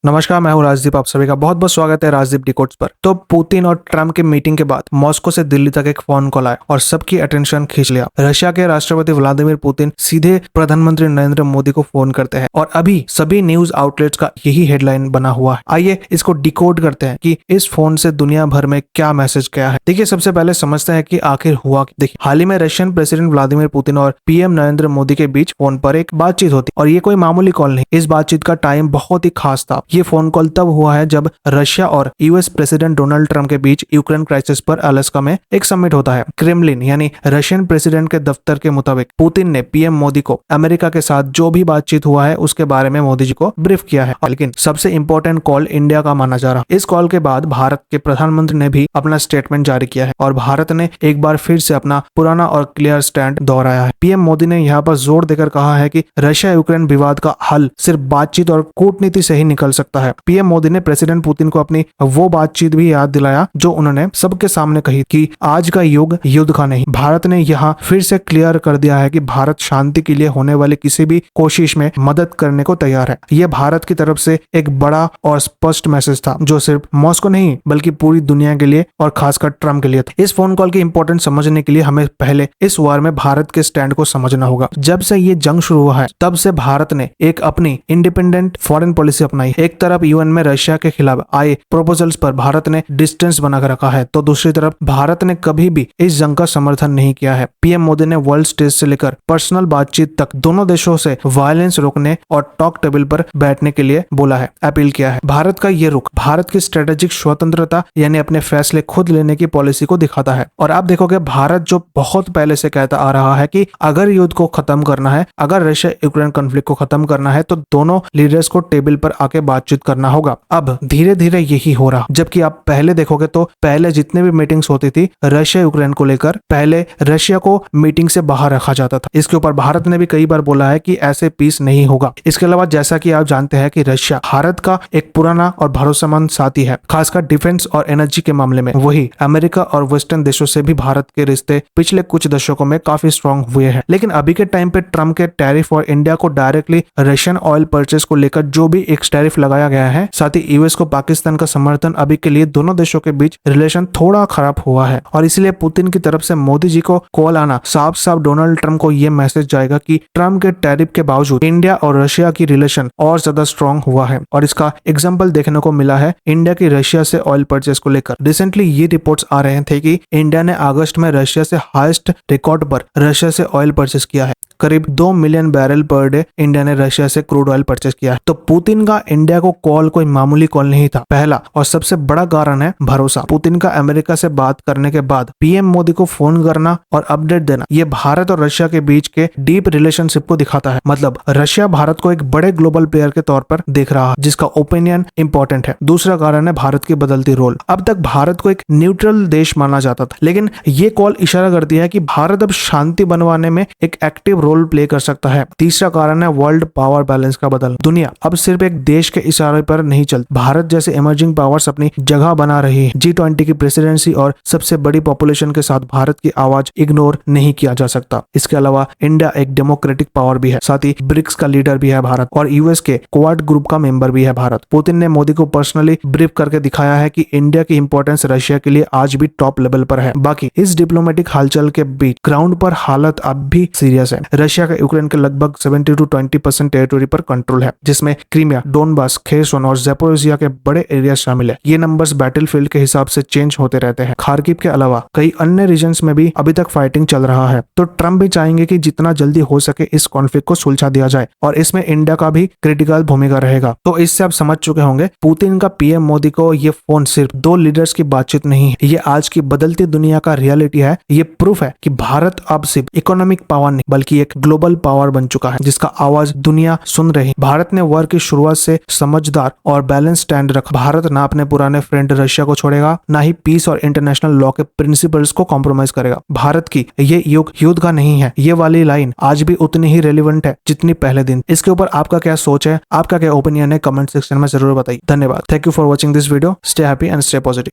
नमस्कार, मैं हूं राजदीप। आप सभी का बहुत बहुत स्वागत है राजदीप डिकोड्स पर। तो पुतिन और ट्रम्प की मीटिंग के बाद मॉस्को से दिल्ली तक एक फोन कॉल आया और सबकी अटेंशन खींच लिया। रशिया के राष्ट्रपति व्लादिमीर पुतिन सीधे प्रधानमंत्री नरेंद्र मोदी को फोन करते हैं और अभी सभी न्यूज आउटलेट्स का यही हेडलाइन बना हुआ है। आइए इसको डिकोड करते हैं कि इस फोन से दुनिया भर में क्या मैसेज गया है। देखिए, सबसे पहले समझते हैं कि आखिर हुआ। देखिए, हाल ही में रशियन प्रेसिडेंट व्लादिमीर पुतिन और पीएम नरेंद्र मोदी के बीच फोन पर एक बातचीत होती और ये कोई मामूली कॉल नहीं। इस बातचीत का टाइम बहुत ही खास था। ये फोन कॉल तब हुआ है जब रशिया और यूएस प्रेसिडेंट डोनाल्ड ट्रम्प के बीच यूक्रेन क्राइसिस पर अलास्का में एक समिट होता है। क्रेमलिन यानी रशियन प्रेसिडेंट के दफ्तर के मुताबिक पुतिन ने पीएम मोदी को अमेरिका के साथ जो भी बातचीत हुआ है उसके बारे में मोदी जी को ब्रीफ किया है। लेकिन सबसे इंपॉर्टेंट कॉल इंडिया का माना जा रहा है। इस कॉल के बाद भारत के प्रधानमंत्री ने भी अपना स्टेटमेंट जारी किया है और भारत ने एक बार फिर से अपना पुराना और क्लियर स्टैंड दोहराया है। पीएम मोदी ने यहाँ पर जोर देकर कहा है कि रशिया यूक्रेन विवाद का हल सिर्फ बातचीत और कूटनीति से ही निकल सकता है। पीएम मोदी ने प्रेसिडेंट पुतिन को अपनी वो बातचीत भी याद दिलाया जो उन्होंने सबके सामने कही कि आज का युग युद्ध का नहीं। भारत ने यहाँ फिर से क्लियर कर दिया है कि भारत शांति के लिए होने वाली किसी भी कोशिश में मदद करने को तैयार है। यह भारत की तरफ से एक बड़ा और स्पष्ट मैसेज था जो सिर्फ मॉस्को नहीं बल्कि पूरी दुनिया के लिए और खासकर ट्रम्प के लिए था। इस फोन कॉल की इंपॉर्टेंस समझने के लिए हमें पहले इस वार में भारत के स्टैंड को समझना होगा। जब से ये जंग शुरू हुआ है तब से भारत ने एक अपनी इंडिपेंडेंट फॉरेन पॉलिसी अपनाई। एक तरफ यूएन में रशिया के खिलाफ आए प्रपोजल्स पर भारत ने डिस्टेंस बनाकर रखा है तो दूसरी तरफ भारत ने कभी भी इस जंग का समर्थन नहीं किया है। पीएम मोदी ने वर्ल्ड स्टेज से लेकर पर्सनल बातचीत तक दोनों देशों से वायलेंस रोकने और टॉक टेबल पर बैठने के लिए बोला है, अपील किया है। भारत का ये रुख भारत की स्ट्रेटेजिक स्वतंत्रता यानी अपने फैसले खुद लेने की पॉलिसी को दिखाता है। और आप देखोगे भारत जो बहुत पहले से कहता आ रहा है कि अगर युद्ध को खत्म करना है, अगर रशिया यूक्रेन कॉन्फ्लिक्ट को खत्म करना है तो दोनों लीडर्स को टेबल पर आके बातचीत करना होगा। अब धीरे धीरे यही हो रहा। जबकि आप पहले देखोगे तो पहले जितने भी मीटिंग्स होती थी रशिया यूक्रेन को लेकर, पहले रशिया को मीटिंग से बाहर रखा जाता था। इसके ऊपर भारत ने भी कई बार बोला है कि ऐसे पीस नहीं होगा। इसके अलावा जैसा कि आप जानते हैं कि रशिया भारत का एक पुराना और भरोसेमंद साथी है, खासकर डिफेंस और एनर्जी के मामले में। वही अमेरिका और वेस्टर्न देशों से भी भारत के रिश्ते पिछले कुछ दशकों में काफी स्ट्रांग हुए हैं। लेकिन अभी के टाइम पे ट्रम्प के टैरिफ और इंडिया को डायरेक्टली रशियन ऑयल परचेस को लेकर जो भी एक टैरिफ लगाया गया है, साथ ही यूएस को पाकिस्तान का समर्थन, अभी के लिए दोनों देशों के बीच रिलेशन थोड़ा खराब हुआ है। और इसलिए पुतिन की तरफ से मोदी जी को कॉल आना साफ साफ डोनाल्ड ट्रम्प को यह मैसेज जाएगा कि ट्रम्प के टैरिफ के बावजूद इंडिया और रशिया की रिलेशन और ज्यादा स्ट्रांग हुआ है। और इसका एग्जाम्पल देखने को मिला है इंडिया की रशिया से ऑयल परचेस को लेकर। रिसेंटली ये रिपोर्ट्स आ रहे थे कि इंडिया ने अगस्त में रशिया से हाईएस्ट रिकॉर्ड पर रशिया से ऑयल परचेस किया है। करीब 2 million barrel per day India ने रशिया से क्रूड ऑयल परचेस किया है। तो पुतिन का इंडिया को कॉल कोई मामूली कॉल नहीं था। पहला और सबसे बड़ा कारण है भरोसा। पुतिन का अमेरिका से बात करने के बाद पीएम मोदी को फोन करना और अपडेट देना, ये भारत और रशिया के बीच के डीप रिलेशनशिप को दिखाता है। मतलब रशिया भारत को एक बड़े ग्लोबल प्लेयर के तौर पर देख रहा है जिसका ओपिनियन इंपॉर्टेंट है। दूसरा कारण है भारत की बदलती रोल। अब तक भारत को एक न्यूट्रल देश माना जाता था, लेकिन ये कॉल इशारा करती है कि भारत अब शांति बनवाने में एक एक्टिव रोल प्ले कर सकता है। तीसरा कारण है वर्ल्ड पावर बैलेंस का बदलना। दुनिया अब सिर्फ एक देश के इशारे पर नहीं चलती। भारत जैसे इमर्जिंग पावर्स अपनी जगह बना रही है। G20 की प्रेसिडेंसी और सबसे बड़ी पॉपुलेशन के साथ भारत की आवाज इग्नोर नहीं किया जा सकता। इसके अलावा इंडिया एक डेमोक्रेटिक पावर भी है, साथ ही ब्रिक्स का लीडर भी है भारत और यूएस के क्वाड ग्रुप का मेंबर भी है भारत। पुतिन ने मोदी को पर्सनली ब्रीफ करके दिखाया है कि इंडिया की इंपॉर्टेंस रशिया के लिए आज भी टॉप लेवल पर है। बाकी इस डिप्लोमेटिक हलचल के बीच ग्राउंड पर हालत अब भी सीरियस है। रशिया का यूक्रेन के लगभग 70 to 20% टेरिटोरी पर कंट्रोल है, जिसमें क्रीमिया, डोनबास, खेरसोन और ज़ैपोरिज़िया के बड़े एरिया शामिल है। ये नंबर्स बैटलफील्ड के हिसाब से चेंज होते रहते हैं। खार्किव के अलावा कई अन्य रीजन्स में भी अभी तक फाइटिंग चल रहा है। तो ट्रम्प भी चाहेंगे कि जितना जल्दी हो सके इस कॉन्फ्लिक्ट को सुलझा दिया जाए और इसमें इंडिया का भी क्रिटिकल भूमिका रहेगा। तो इससे आप समझ चुके होंगे पुतिन का पीएम मोदी को ये फोन सिर्फ दो लीडर्स की बातचीत नहीं है, ये आज की बदलती दुनिया का रियलिटी है। ये प्रूफ है कि भारत अब सिर्फ इकोनॉमिक पावर नहीं बल्कि एक ग्लोबल पावर बन चुका है जिसका आवाज दुनिया सुन रही। भारत ने वॉर की शुरुआत से समझदार और बैलेंस स्टैंड रखा। भारत ना अपने पुराने फ्रेंड रशिया को छोड़ेगा, ना ही पीस और इंटरनेशनल लॉ के प्रिंसिपल्स को कॉम्प्रोमाइज करेगा। भारत की ये युग युद्ध का नहीं है। ये वाली लाइन आज भी उतनी ही रेलिवेंट है जितनी पहले दिन। इसके ऊपर आपका क्या सोच है, आपका क्या ओपिनियन है, कमेंट सेक्शन में जरूर बताइए। धन्यवाद। Thank you for watching this video. Stay happy and stay positive.